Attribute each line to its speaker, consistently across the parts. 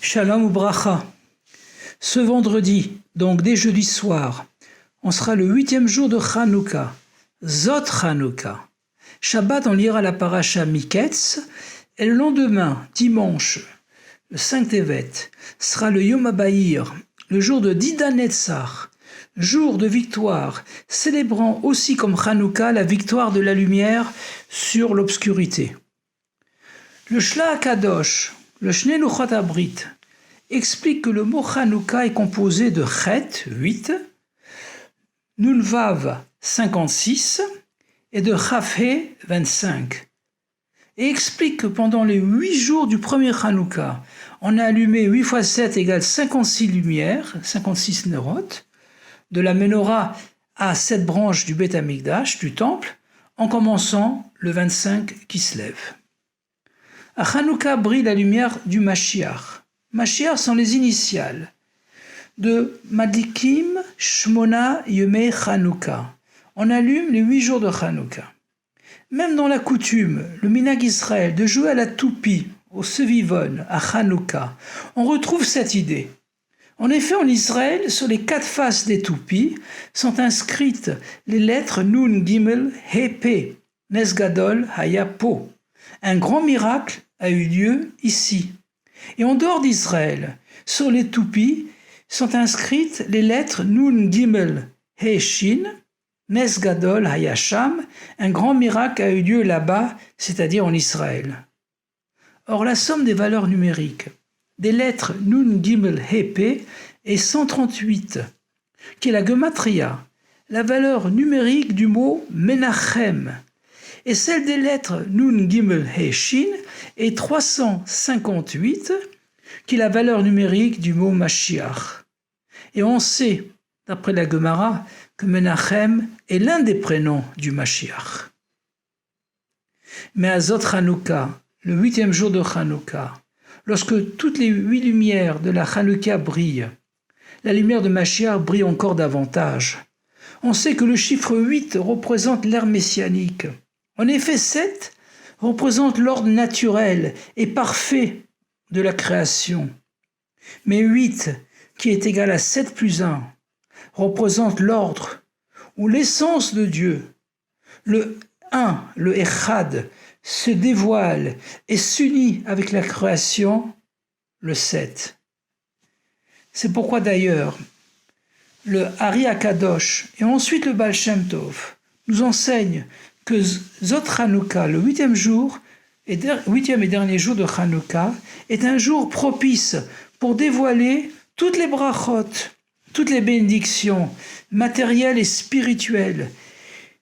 Speaker 1: Shalom ou bracha. Ce vendredi, donc dès jeudi soir, on sera le 8e jour de Hanouka, Zot Hanouka. Shabbat, on lira la paracha Miketz, et le lendemain, dimanche, le 5 Tevet, sera le Yom HaBahir, le jour de Dida Netzach, jour de victoire, célébrant aussi comme Hanouka la victoire de la lumière sur l'obscurité. Le Shla HaKadosh, le Shnei Luchot HaBrit, explique que le mot Hanouka est composé de Chet, 8, Nunvav, 56, et de Chafhe, 25. Et explique que pendant les 8 jours du premier Hanouka, on a allumé 8 fois 7 égale 56 lumières, 56 nérotes, de la Ménorah à 7 branches du Beth Amikdash, du temple, en commençant le 25 qui se lève. À Hanouka brille la lumière du Mashiach. Mashiach sont les initiales de Madlikim Shmona Yemei Hanouka. On allume les 8 jours de Hanouka. Même dans la coutume, le Minhag Israël, de jouer à la toupie, au Sevivon, à Hanouka, on retrouve cette idée. En effet, en Israël, sur les 4 faces des toupies sont inscrites les lettres Nun Gimel He Pe, Nes Gadol Haya Po. Un grand miracle a eu lieu ici. Et en dehors d'Israël, sur les toupies sont inscrites les lettres Nun Gimel He Shin, Nes Gadol Hayasham, un grand miracle a eu lieu là-bas, c'est-à-dire en Israël. Or, la somme des valeurs numériques des lettres Nun Gimel He Pe est 138, qui est la gematria, la valeur numérique du mot Menachem, et celle des lettres Nun Gimel He Shin est 358, qui est la valeur numérique du mot Mashiach. Et on sait, d'après la Gemara, que Menachem est l'un des prénoms du Mashiach. Mais à Zot Hanouka, le 8e jour de Hanouka, lorsque toutes les 8 lumières de la Hanouka brillent, la lumière de Mashiach brille encore davantage. On sait que le chiffre 8 représente l'ère messianique. En effet, 7 représente l'ordre naturel et parfait de la création. Mais 8, qui est égal à 7 plus 1, représente l'ordre ou l'essence de Dieu. Le 1, le Echad, se dévoile et s'unit avec la création, le 7. C'est pourquoi d'ailleurs, le Ari HaKadosh et ensuite le Baal Shem Tov nous enseignent que Zot Hanouka, le 8e jour, 8e et dernier jour de Hanouka, est un jour propice pour dévoiler toutes les brachot, toutes les bénédictions matérielles et spirituelles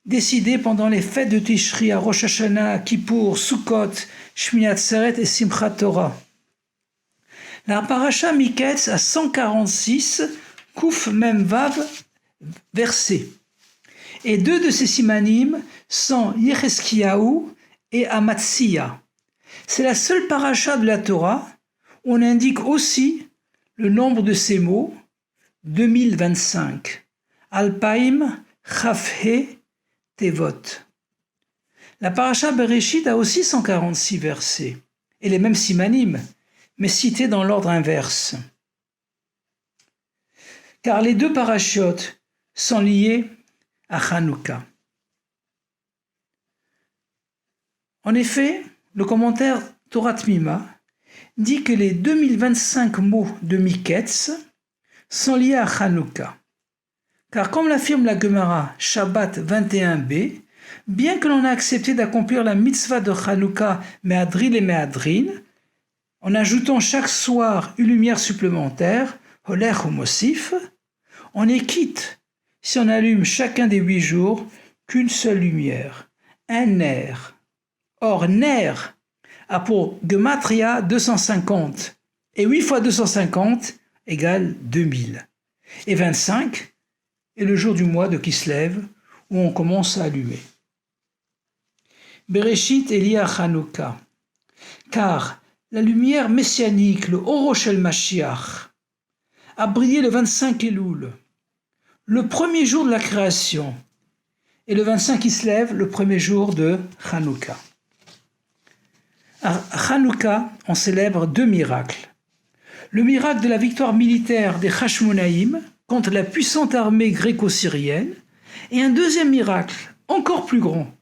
Speaker 1: décidées pendant les fêtes de Tishri à Rosh Hashanah, Kippour, Sukkot, Shmini Atzeret et Simchat Torah. La paracha Miketz a 146 Kuf Mem Vav versets. Et 2 de ces simanim sont Yecheskiyahu et Amatsiya. C'est la seule paracha de la Torah où on indique aussi le nombre de ces mots, 2025. Alpaim Chafhe Tevot. La paracha Bereshit a aussi 146 versets, et les mêmes simanim, mais cités dans l'ordre inverse. Car les 2 parachiotes sont liés à Hanouka. En effet, le commentaire Torah Tmima dit que les 2025 mots de Miketz sont liés à Hanouka. Car comme l'affirme la Gemara Shabbat 21b, bien que l'on a accepté d'accomplir la mitzvah de Hanouka Me'adrin et Me'adrin, en ajoutant chaque soir une lumière supplémentaire, Holech ou Mosif, on est quitte si on allume chacun des 8 jours qu'une seule lumière, un ner. Or, ner a pour gematria 250, et 8 fois 250 égale 2000. Et 25 est le jour du mois de Kislev, où on commence à allumer. Bereshit est lié à Hanouka, car la lumière messianique, le Oroshel Mashiach, a brillé le 25 Elul, le premier jour de la création, et le 25 Kislev, le premier jour de Hanouka. À Hanouka, on célèbre 2 miracles. le miracle de la victoire militaire des Hashmonaïm contre la puissante armée gréco-syrienne, et un deuxième miracle, encore plus grand,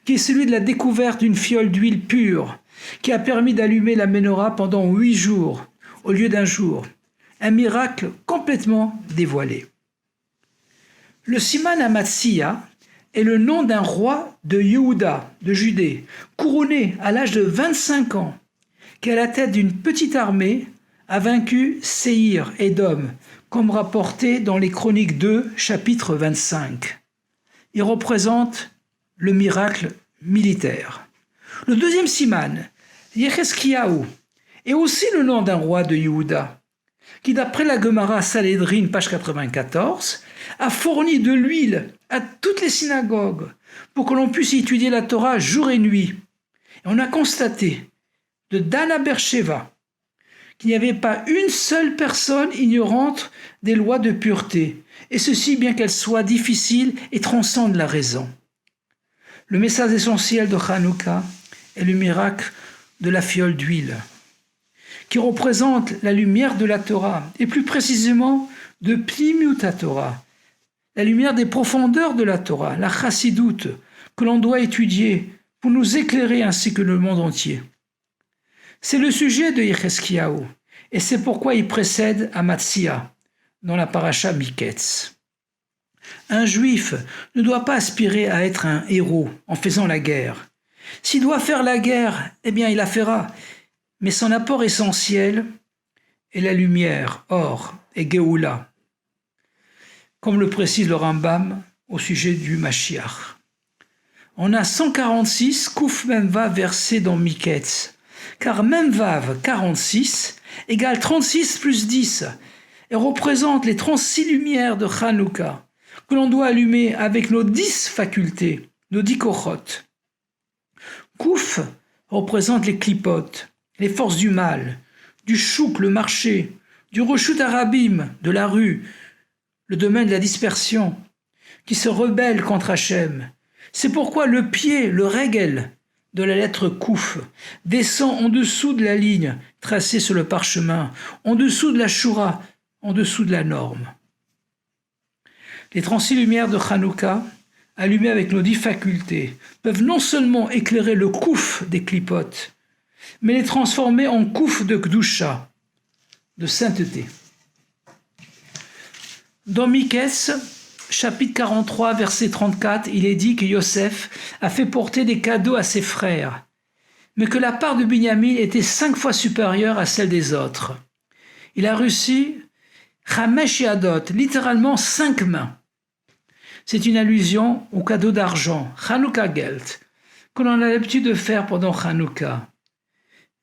Speaker 1: qui est celui de la découverte d'une fiole d'huile pure, qui a permis d'allumer la menorah pendant 8 jours, au lieu d'un jour. Un miracle complètement dévoilé. Le Siman Amatsiya est le nom d'un roi de Yehuda, de Judée, couronné à l'âge de 25 ans, qui, à la tête d'une petite armée, a vaincu Séhir, Édom, comme rapporté dans les Chroniques 2, chapitre 25. Il représente le miracle militaire. Le deuxième Siman, Yecheskiaou, est aussi le nom d'un roi de Yehuda, qui, d'après la Gemara Sanhédrin, page 94, a fourni de l'huile à toutes les synagogues pour que l'on puisse étudier la Torah jour et nuit. Et on a constaté, de Dan à Beersheva, qu'il n'y avait pas une seule personne ignorante des lois de pureté, et ceci bien qu'elles soient difficiles et transcendent la raison. Le message essentiel de Hanouka est le miracle de la fiole d'huile, qui représente la lumière de la Torah, et plus précisément de Pnimiut Torah, la lumière des profondeurs de la Torah, la chassidoute, que l'on doit étudier pour nous éclairer ainsi que le monde entier. C'est le sujet de Yecheskiaou, et c'est pourquoi il précède Amatsiya dans la paracha Miketz. Un juif ne doit pas aspirer à être un héros en faisant la guerre. S'il doit faire la guerre, eh bien il la fera, mais son apport essentiel est la lumière, or, et Géoula, comme le précise le Rambam au sujet du Mashiach. On a 146 Kouf Memvav versés dans Miketz, car Memvav 46 égale 36 plus 10 et représente les 36 lumières de Hanouka que l'on doit allumer avec nos 10 facultés, nos 10 kochot. Kouf représente les klipotes, les forces du mal, du chouk, le marché, du reshut arabim, de la rue, le domaine de la dispersion, qui se rebelle contre Hachem. C'est pourquoi le pied, le régel de la lettre Kouf, descend en dessous de la ligne tracée sur le parchemin, en dessous de la choura, en dessous de la norme. Les 36 lumières de Hanouka, allumées avec nos 10 facultés, peuvent non seulement éclairer le Kouf des klipotes, mais les transformer en Kouf de Kdusha, de sainteté. Dans Miketz, chapitre 43, verset 34, il est dit que Yosef a fait porter des cadeaux à ses frères, mais que la part de Binyamin était 5 fois supérieure à celle des autres. Il a reçu Chamesh Yadot, littéralement 5 mains. C'est une allusion au cadeau d'argent, Chanukah Geld, que l'on a l'habitude de faire pendant Hanouka,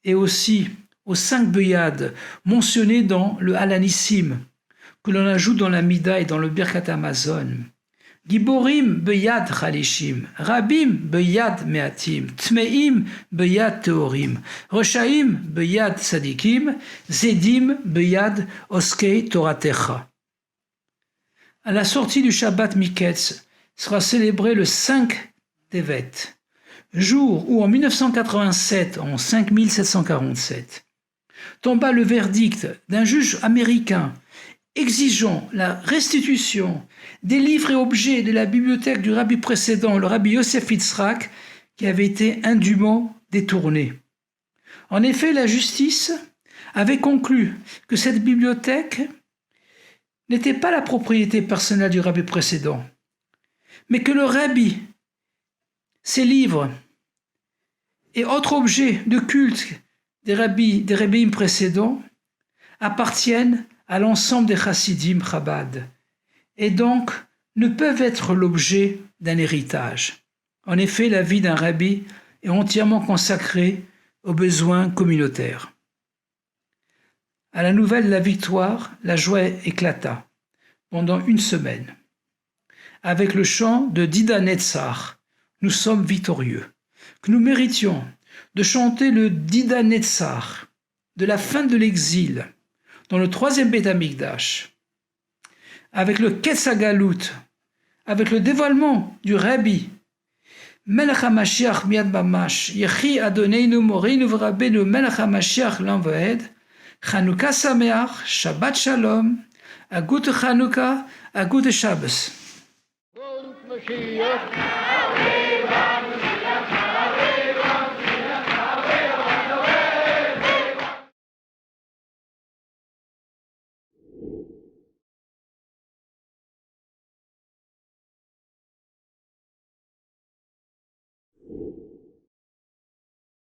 Speaker 1: et aussi aux 5 beyad mentionnés dans le Halanissim, que l'on ajoute dans la Mida et dans le Birkat Hamazon. Giborim beyad chalishim, rabim beyad meatim, tmeim beyad teorim, reshaim beyad tzadikim, zedim beyad oskei toratecha. À la sortie du Shabbat Miketz sera célébré le 5 Tevet, jour où en 1987, en 5747, tomba le verdict d'un juge américain exigeant la restitution des livres et objets de la bibliothèque du rabbi précédent, le rabbi Yosef Yitzhak, qui avait été indûment détournés. En effet, la justice avait conclu que cette bibliothèque n'était pas la propriété personnelle du rabbi précédent, mais que le rabbi, ses livres et autres objets de culte des rabbins précédents appartiennent à l'ensemble des chassidim Chabad, et donc ne peuvent être l'objet d'un héritage. En effet, la vie d'un rabbi est entièrement consacrée aux besoins communautaires. À la nouvelle de la victoire, la joie éclata pendant 1 semaine. Avec le chant de Dida Netzach, nous sommes victorieux, que nous méritions de chanter le Dida Netzach de la fin de l'exil dans le 3e Beit Hamikdash, avec le Ketz HaGalut, avec le dévoilement du Rabbi, Melech HaMashiach miad mamash, Yechi Adoneinu Moreinu v'Rabbeinu Melech HaMashiach l'Am v'Ed, Chanukah Sameach, Shabbat Shalom, a gute Chanukah, a gute Shabbos.